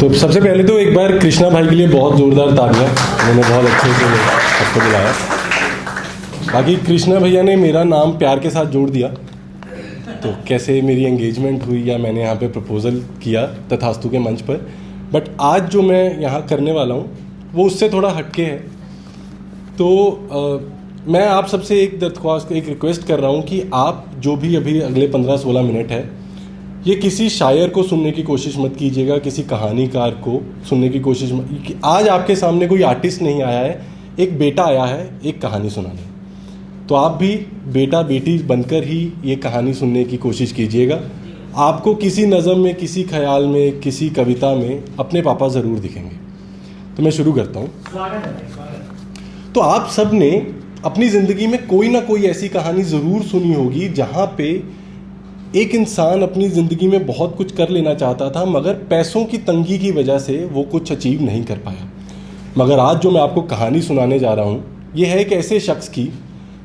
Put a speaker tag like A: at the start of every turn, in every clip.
A: तो सबसे पहले तो एक बार कृष्णा भाई के लिए बहुत ज़ोरदार तालियां, उन्होंने बहुत अच्छे से सबको बुलाया। बाकी कृष्णा भैया ने मेरा नाम प्यार के साथ जोड़ दिया, तो कैसे मेरी एंगेजमेंट हुई या मैंने यहाँ पे प्रपोज़ल किया तथास्तु के मंच पर, बट आज जो मैं यहाँ करने वाला हूँ वो उससे थोड़ा हटके है। तो मैं आप सबसे एक दरख्वास्त, एक रिक्वेस्ट कर रहा हूँ कि आप जो भी अभी अगले 15-16 मिनट है, ये किसी शायर को सुनने की कोशिश मत कीजिएगा, किसी कहानीकार को सुनने की कोशिश मत। आज आपके सामने कोई आर्टिस्ट नहीं आया है, एक बेटा आया है एक कहानी सुनाने। तो आप भी बेटा बेटी बनकर ही ये कहानी सुनने की कोशिश कीजिएगा। आपको किसी नज़म में, किसी ख्याल में, किसी कविता में अपने पापा ज़रूर दिखेंगे। तो मैं शुरू करता हूँ। तो आप सब ने अपनी ज़िंदगी में कोई ना कोई ऐसी कहानी ज़रूर सुनी होगी जहाँ पे एक इंसान अपनी ज़िंदगी में बहुत कुछ कर लेना चाहता था, मगर पैसों की तंगी की वजह से वो कुछ अचीव नहीं कर पाया। मगर आज जो मैं आपको कहानी सुनाने जा रहा हूँ, ये है एक ऐसे शख्स की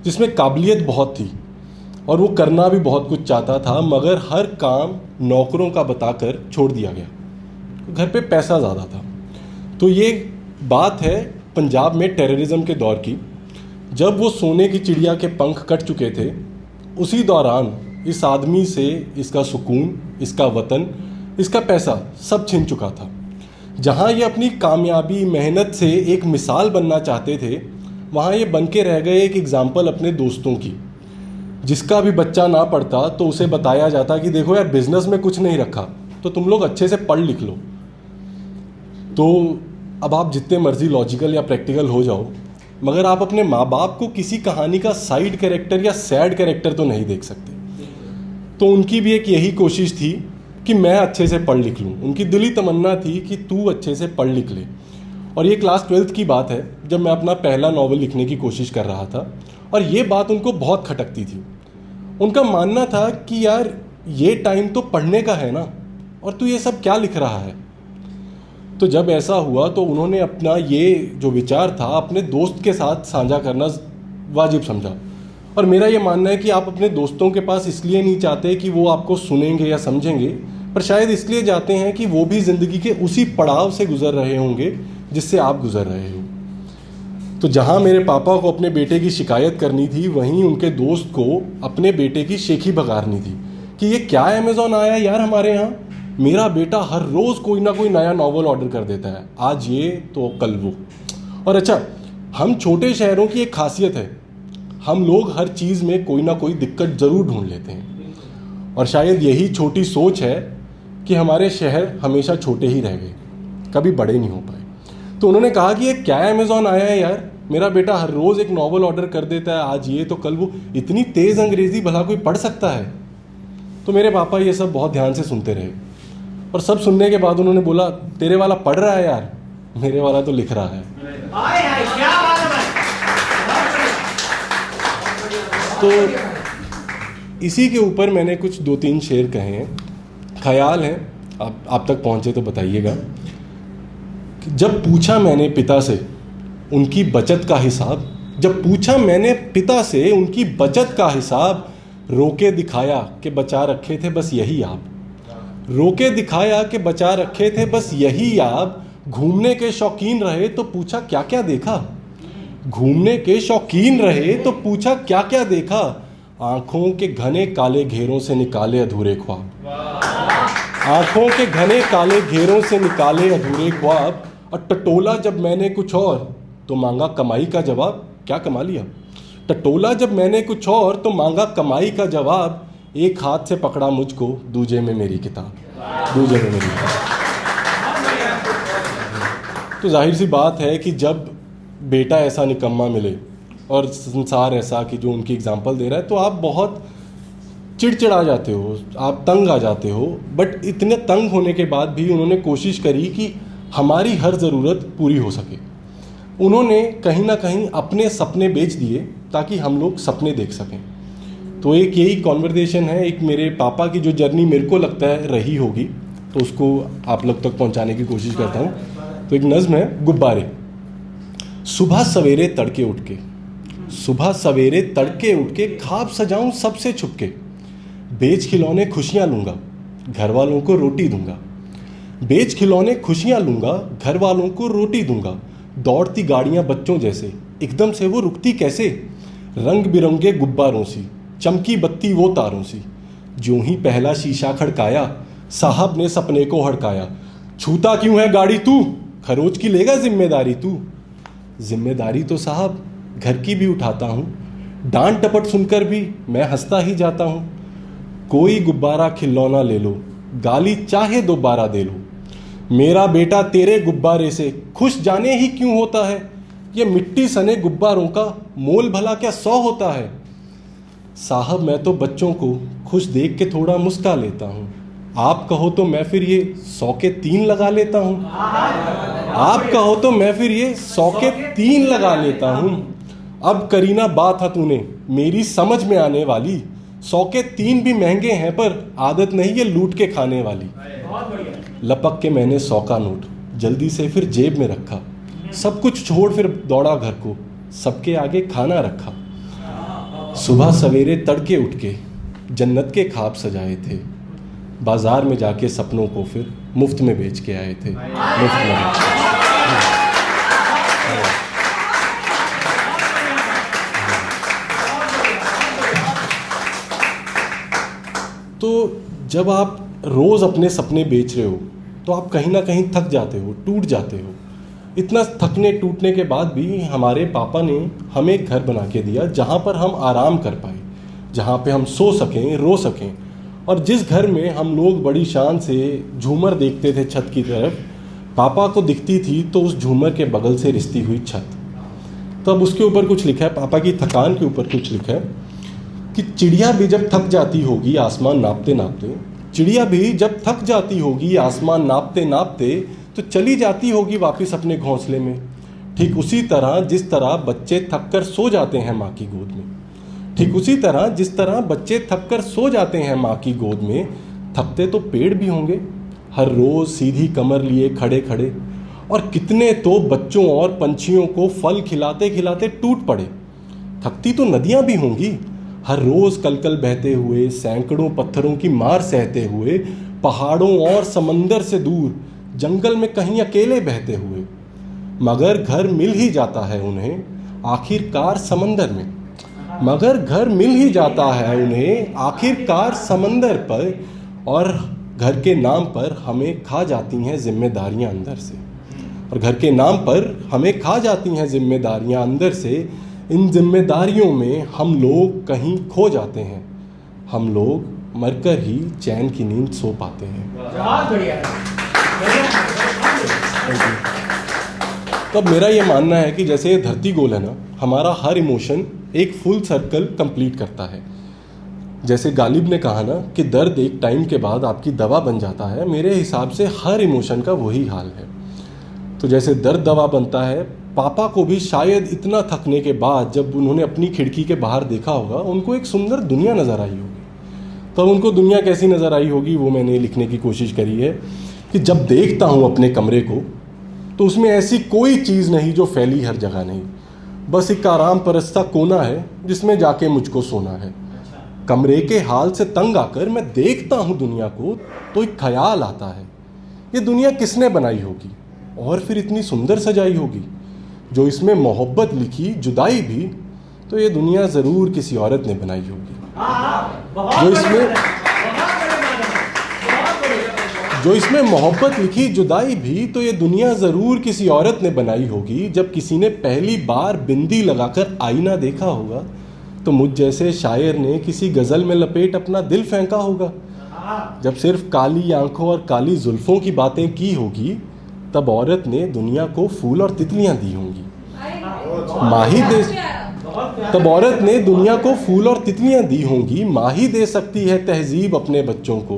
A: जिसमें काबिलियत बहुत थी और वो करना भी बहुत कुछ चाहता था, मगर हर काम नौकरों का बताकर छोड़ दिया गया। घर पे पैसा ज़्यादा था। तो ये बात है पंजाब में टेररिज्म के दौर की, जब वो सोने की चिड़िया के पंख कट चुके थे। उसी दौरान इस आदमी से इसका सुकून, इसका वतन, इसका पैसा सब छिन चुका था। जहाँ ये अपनी कामयाबी, मेहनत से एक मिसाल बनना चाहते थे, वहाँ ये बन के रह गए एक एग्ज़ाम्पल अपने दोस्तों की। जिसका भी बच्चा ना पढ़ता तो उसे बताया जाता कि देखो यार, बिज़नेस में कुछ नहीं रखा, तो तुम लोग अच्छे से पढ़ लिख लो। तो अब आप जितने मर्जी लॉजिकल या प्रैक्टिकल हो जाओ, मगर आप अपने माँ बाप को किसी कहानी का साइड कैरेक्टर या सैड कैरेक्टर तो नहीं देख सकते। तो उनकी भी एक यही कोशिश थी कि मैं अच्छे से पढ़ लिख लूँ। उनकी दिली तमन्ना थी कि तू अच्छे से पढ़ लिख ले। और ये क्लास 12th की बात है, जब मैं अपना पहला नावल लिखने की कोशिश कर रहा था, और ये बात उनको बहुत खटकती थी। उनका मानना था कि यार, ये टाइम तो पढ़ने का है ना, और तू ये सब क्या लिख रहा है। तो जब ऐसा हुआ तो उन्होंने अपना ये जो विचार था अपने दोस्त के साथ साझा करना वाजिब समझा। और मेरा ये मानना है कि आप अपने दोस्तों के पास इसलिए नहीं चाहते कि वो आपको सुनेंगे या समझेंगे, पर शायद इसलिए जाते हैं कि वो भी ज़िंदगी के उसी पड़ाव से गुजर रहे होंगे जिससे आप गुजर रहे हो। तो जहाँ मेरे पापा को अपने बेटे की शिकायत करनी थी, वहीं उनके दोस्त को अपने बेटे की शेखी बघारनी थी कि ये क्या अमेज़ॉन आया यार हमारे यहाँ, मेरा बेटा हर रोज़ कोई ना कोई नया नावल ऑर्डर कर देता है, आज ये तो कल वो। और अच्छा, हम छोटे शहरों की एक खासियत है, हम लोग हर चीज़ में कोई ना कोई दिक्कत ज़रूर ढूंढ लेते हैं। और शायद यही छोटी सोच है कि हमारे शहर हमेशा छोटे ही रह गए, कभी बड़े नहीं हो पाए। तो उन्होंने कहा कि ये क्या अमेज़ॉन आया है यार, मेरा बेटा हर रोज़ एक नावल ऑर्डर कर देता है, आज ये तो कल वो, इतनी तेज़ अंग्रेज़ी भला कोई पढ़ सकता है। तो मेरे पापा ये सब बहुत ध्यान से सुनते रहे, और सब सुनने के बाद उन्होंने बोला, तेरे वाला पढ़ रहा है यार, मेरे वाला तो लिख रहा है। तो इसी के ऊपर मैंने कुछ 2-3 शेर कहे हैं, ख्याल हैं, आप तक पहुँचे तो बताइएगा। जब पूछा मैंने पिता से उनकी बचत का हिसाब, जब पूछा मैंने पिता से उनकी बचत का हिसाब, रोके दिखाया कि बचा रखे थे बस यही आप, रोके दिखाया कि बचा रखे थे बस यही आप। घूमने के शौकीन रहे तो पूछा क्या क्या देखा, घूमने के शौकीन रहे तो पूछा क्या क्या देखा। आंखों के घने काले घेरों से निकाले अधूरे ख्वाब, आंखों के घने काले घेरों से निकाले अधूरे ख्वाब। और टटोला जब मैंने कुछ और तो मांगा कमाई का जवाब, क्या कमा लिया। टटोला जब मैंने कुछ और तो मांगा कमाई का जवाब। एक हाथ से पकड़ा मुझको, दूजे में मेरी किताब, दूजे में मेरी किताब। तो जाहिर सी बात है कि जब बेटा ऐसा निकम्मा मिले और संसार ऐसा कि जो उनकी एग्जाम्पल दे रहा है, तो आप बहुत चिड़चिड़ा जाते हो, आप तंग आ जाते हो। बट इतने तंग होने के बाद भी उन्होंने कोशिश करी कि हमारी हर ज़रूरत पूरी हो सके। उन्होंने कहीं ना कहीं अपने सपने बेच दिए ताकि हम लोग सपने देख सकें। तो एक यही कॉन्वर्सेशन है, एक मेरे पापा की जो जर्नी मेरे को लगता है रही होगी, तो उसको आप लोग तक पहुंचाने की कोशिश करता हूँ। तो एक नज़्म है, गुब्बारे। सुबह सवेरे तड़के उठ के, सुबह सवेरे तड़के उठ के ख्वाब सजाऊं सबसे छुपके, बेच खिलौने खुशियां लूंगा, घर वालों को रोटी दूंगा, बेच खिलौने खुशियां लूंगा, घर वालों को रोटी दूंगा। दौड़ती गाड़ियां बच्चों जैसे, एकदम से वो रुकती कैसे। रंग बिरंगे गुब्बारों सी, चमकी बत्ती वो तारों सी। ज्यों ही पहला शीशा खड़काया, साहब ने सपने को हड़काया। छूता क्यों है गाड़ी तू, खरोच की लेगा जिम्मेदारी तू। जिम्मेदारी तो साहब घर की भी उठाता हूँ, डांट टपट सुनकर भी मैं हंसता ही जाता हूँ। कोई गुब्बारा खिलौना ले लो, गाली चाहे दोबारा दे लो। मेरा बेटा तेरे गुब्बारे से खुश जाने ही क्यों होता है। ये मिट्टी सने गुब्बारों का मोल भला क्या 100 होता है। साहब मैं तो बच्चों को खुश देख के थोड़ा मुस्का लेता हूँ। आप कहो तो मैं फिर ये 100 के 3 लगा लेता हूँ। आप कहो तो मैं फिर ये 100 के 3 लगा लेता हूँ। अब करीना बात है तूने मेरी समझ में आने वाली। 100 के 3 भी महंगे हैं पर आदत नहीं ये लूट के खाने वाली। लपक के मैंने 100 का नोट जल्दी से फिर जेब में रखा। सब कुछ छोड़ फिर दौड़ा घर को, सबके आगे खाना रखा। सुबह सवेरे तड़के उठ के जन्नत के ख्वाब सजाए थे। बाजार में जाके सपनों को फिर मुफ्त में बेच के आए थे। मुफ्त में बेच के। तो जब आप रोज़ अपने सपने बेच रहे हो तो आप कहीं ना कहीं थक जाते हो, टूट जाते हो। इतना थकने टूटने के बाद भी हमारे पापा ने हमें एक घर बना के दिया जहाँ पर हम आराम कर पाए, जहाँ पे हम सो सकें, रो सकें। और जिस घर में हम लोग बड़ी शान से झूमर देखते थे छत की तरफ, पापा को दिखती थी तो उस झूमर के बगल से रिश्ती हुई छत। तो अब उसके ऊपर कुछ लिखा है, पापा की थकान के ऊपर कुछ लिखा है कि चिड़िया भी जब थक जाती होगी आसमान नापते नापते, चिड़िया भी जब थक जाती होगी आसमान नापते नापते, तो चली जाती होगी वापस अपने घोंसले में। ठीक उसी तरह जिस तरह बच्चे थक कर सो जाते हैं माँ की गोद में, ठीक उसी तरह जिस तरह बच्चे थक कर सो जाते हैं माँ की गोद में, थकते तो पेड़ भी होंगे हर रोज़ सीधी कमर लिए खड़े खड़े। और कितने तो बच्चों और पंछियों को फल खिलाते खिलाते टूट पड़े। थकती तो नदियाँ भी होंगी हर रोज़ कलकल बहते हुए, सैकड़ों पत्थरों की मार सहते हुए, पहाड़ों और समंदर से दूर जंगल में कहीं अकेले बहते हुए। मगर घर मिल ही जाता है उन्हें आखिरकार समंदर में, मगर घर मिल ही जाता है उन्हें आखिरकार समंदर पर। और घर के नाम पर हमें खा जाती हैं जिम्मेदारियां अंदर से, और घर के नाम पर हमें खा जाती हैं जिम्मेदारियां अंदर से। इन जिम्मेदारियों में हम लोग कहीं खो जाते हैं, हम लोग मरकर ही चैन की नींद सो पाते हैं। तो मेरा ये मानना है कि जैसे धरती गोल है ना, हमारा हर इमोशन एक फुल सर्कल कंप्लीट करता है। जैसे गालिब ने कहा ना कि दर्द एक टाइम के बाद आपकी दवा बन जाता है, मेरे हिसाब से हर इमोशन का वही हाल है। तो जैसे दर्द दवा बनता है, पापा को भी शायद इतना थकने के बाद जब उन्होंने अपनी खिड़की के बाहर देखा होगा, उनको एक सुंदर दुनिया नज़र आई होगी। तो उनको दुनिया कैसी नज़र आई होगी वो मैंने लिखने की कोशिश करी है कि जब देखता हूँ अपने कमरे को तो उसमें ऐसी कोई चीज़ नहीं जो फैली हर जगह नहीं, बस एक आराम परस्ता कोना है जिसमें जाके मुझको सोना है। कमरे के हाल से तंग आकर मैं देखता हूँ दुनिया को तो एक ख्याल आता है, ये दुनिया किसने बनाई होगी और फिर इतनी सुंदर सजाई होगी। जो इसमें मोहब्बत लिखी जुदाई भी, तो ये दुनिया ज़रूर किसी औरत ने बनाई होगी। जो इसमें मोहब्बत लिखी जुदाई भी, तो ये दुनिया ज़रूर किसी औरत ने बनाई होगी। जब किसी ने पहली बार बिंदी लगाकर आईना देखा होगा, तो मुझ जैसे शायर ने किसी गज़ल में लपेट अपना दिल फेंका होगा। जब सिर्फ काली आंखों और काली जुल्फ़ों की बातें की होगी, तब औरत ने दुनिया को फूल और तितलियां दी होंगी। तब औरत ने दुनिया को फूल और तितलियां दी होंगी। माँ ही दे सकती है तहजीब अपने बच्चों को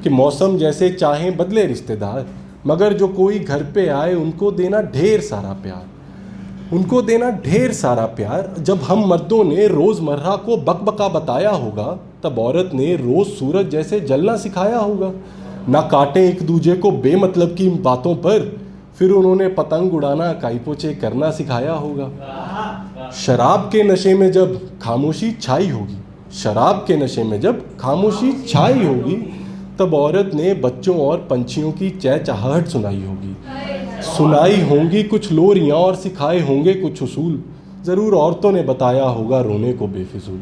A: कि मौसम जैसे चाहें बदले रिश्तेदार, मगर जो कोई घर पे आए उनको देना ढेर सारा प्यार, उनको देना ढेर सारा प्यार। जब हम मर्दों ने रोज़मर्रा को बकबका बताया होगा, तब औरत ने रोज़ सूरज जैसे जलना सिखाया होगा। ना काटें एक दूजे को बेमतलब की बातों पर, फिर उन्होंने पतंग उड़ाना काई पोचे करना सिखाया होगा। शराब के नशे में जब खामोशी छाई होगी, शराब के नशे में जब खामोशी छाई होगी, तब औरत ने बच्चों और पंछियों की चहचहाहट सुनाई होगी। सुनाई होंगी कुछ लोरियां और सिखाए होंगे कुछ उसूल, ज़रूर औरतों ने बताया होगा रोने को बेफिजूल।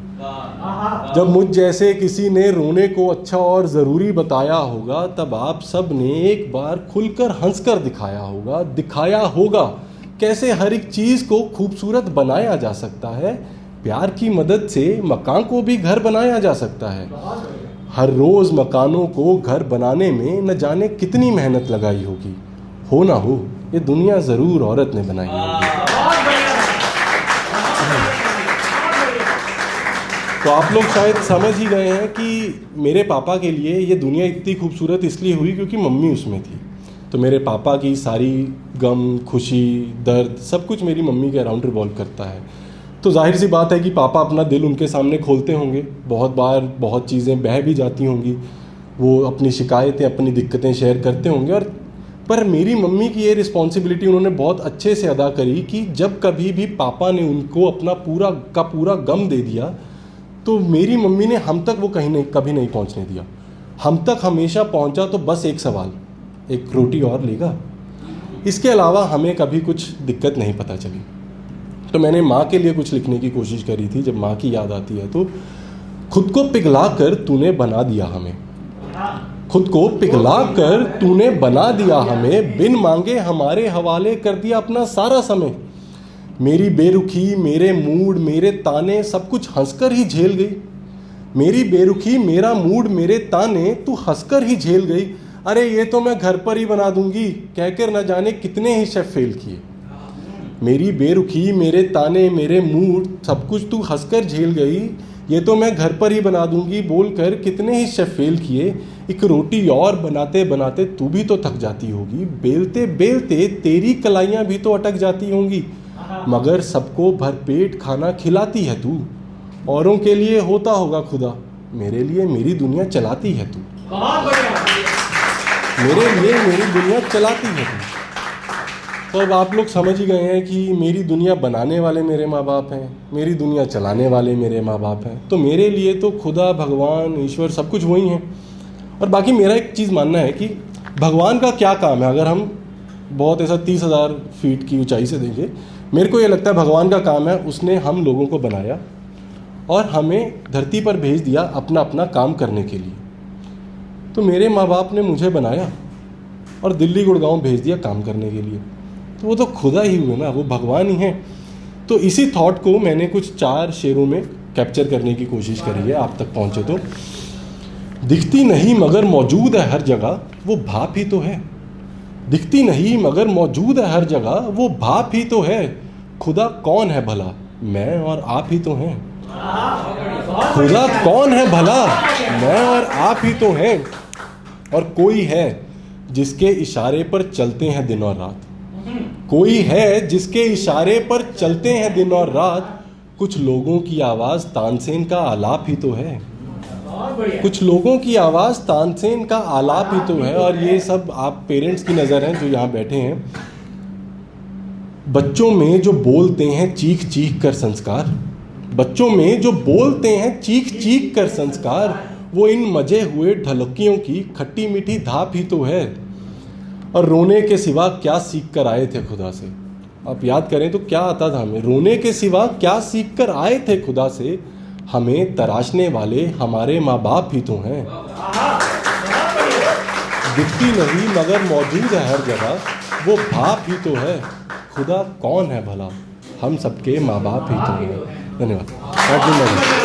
A: जब मुझ जैसे किसी ने रोने को अच्छा और ज़रूरी बताया होगा, तब आप सब ने एक बार खुलकर हंसकर दिखाया होगा कैसे हर एक चीज़ को खूबसूरत बनाया जा सकता है। प्यार की मदद से मकान को भी घर बनाया जा सकता है। हर रोज़ मकानों को घर बनाने में न जाने कितनी मेहनत लगाई होगी। हो ना हो, ये दुनिया ज़रूर औरत ने बनाई होगी। तो आप लोग शायद समझ ही गए हैं कि मेरे पापा के लिए ये दुनिया इतनी खूबसूरत इसलिए हुई क्योंकि मम्मी उसमें थी। तो मेरे पापा की सारी गम, खुशी, दर्द सब कुछ मेरी मम्मी के अराउंड रिवॉल्व करता है। तो जाहिर सी बात है कि पापा अपना दिल उनके सामने खोलते होंगे। बहुत बार बहुत चीज़ें बह भी जाती होंगी, वो अपनी शिकायतें, अपनी दिक्कतें शेयर करते होंगे। और पर मेरी मम्मी की ये रिस्पॉन्सिबिलिटी उन्होंने बहुत अच्छे से अदा करी कि जब कभी भी पापा ने उनको अपना पूरा गम दे दिया, तो मेरी मम्मी ने हम तक वो कभी नहीं पहुंचने दिया। हम तक हमेशा पहुंचा तो बस एक सवाल, एक रोटी और लेगा। इसके अलावा हमें कभी कुछ दिक्कत नहीं पता चली। तो मैंने माँ के लिए कुछ लिखने की कोशिश करी थी। जब माँ की याद आती है तो खुद को पिघला कर तूने बना दिया हमें, खुद को पिघला कर तूने बना दिया हमें, बिन मांगे हमारे हवाले कर दिया अपना सारा समय। मेरी बेरुखी, मेरे मूड, मेरे ताने सब कुछ हंसकर ही झेल गई। मेरी बेरुखी, मेरा मूड, मेरे ताने तू हंसकर ही झेल गई। अरे ये तो मैं घर पर ही बना दूंगी, कहकर न जाने कितने ही शेफ फेल किए। मेरी बेरुखी, मेरे ताने, मेरे मूड सब कुछ तू हंसकर झेल गई। ये तो मैं घर पर ही बना दूंगी बोलकर कितने ही शेफ फेल किए। एक रोटी और बनाते बनाते तू भी तो थक जाती होगी, बेलते बेलते तेरी कलाइयाँ भी तो अटक जाती होंगी, मगर सबको भरपेट खाना खिलाती है तू। औरों के लिए होता होगा खुदा, मेरे लिए मेरी दुनिया चलाती है तू। मेरे लिए मेरी दुनिया चलाती है तू। तो अब आप लोग समझ ही गए हैं कि मेरी दुनिया बनाने वाले मेरे माँ बाप हैं, मेरी दुनिया चलाने वाले मेरे माँ बाप हैं। तो मेरे लिए तो खुदा, भगवान, ईश्वर सब कुछ वही हैं। और बाकी मेरा एक चीज़ मानना है कि भगवान का क्या काम है, अगर हम बहुत ऐसा 30,000 फीट की ऊंचाई से देखें, मेरे को ये लगता है भगवान का काम है, उसने हम लोगों को बनाया और हमें धरती पर भेज दिया अपना अपना काम करने के लिए। तो मेरे माँ बाप ने मुझे बनाया और दिल्ली गुड़गांव भेज दिया काम करने के लिए, तो वो तो खुदा ही हुए ना, वो भगवान ही हैं। तो इसी थॉट को मैंने कुछ 4 शेरों में कैप्चर करने की कोशिश करी है, आप तक पहुँचे तो। दिखती नहीं मगर मौजूद है हर जगह, वो भाप ही तो है। दिखती नहीं मगर मौजूद है हर जगह, वो भाप ही तो है। खुदा कौन है भला, मैं और आप ही तो हैं। खुदा कौन है भला, मैं और आप ही तो हैं। और कोई है जिसके इशारे पर चलते हैं दिन और रात, कोई है जिसके इशारे पर चलते हैं दिन और रात। कुछ लोगों की आवाज़ तानसेन का आलाप ही तो है, कुछ लोगों की आवाज़ तानसेन का आलाप ही तो है। और ये सब आप पेरेंट्स की नज़र हैं जो यहाँ बैठे हैं। बच्चों में जो बोलते हैं चीख चीख कर संस्कार, बच्चों में जो बोलते हैं चीख चीख कर संस्कार, वो इन मजे हुए ढलकियों की खट्टी मीठी धाप ही तो है। और रोने के सिवा क्या सीख कर आए थे खुदा से, आप याद करें तो क्या आता था हमें, रोने के सिवा क्या सीख कर आए थे खुदा से। हमें तराशने वाले हमारे माँ बाप ही तो हैं। दिखती नहीं मगर मौजूद है हर जगह, वो भाप ही तो है। खुदा कौन है भला, हम सबके माँ बाप ही तो हैं। धन्यवाद।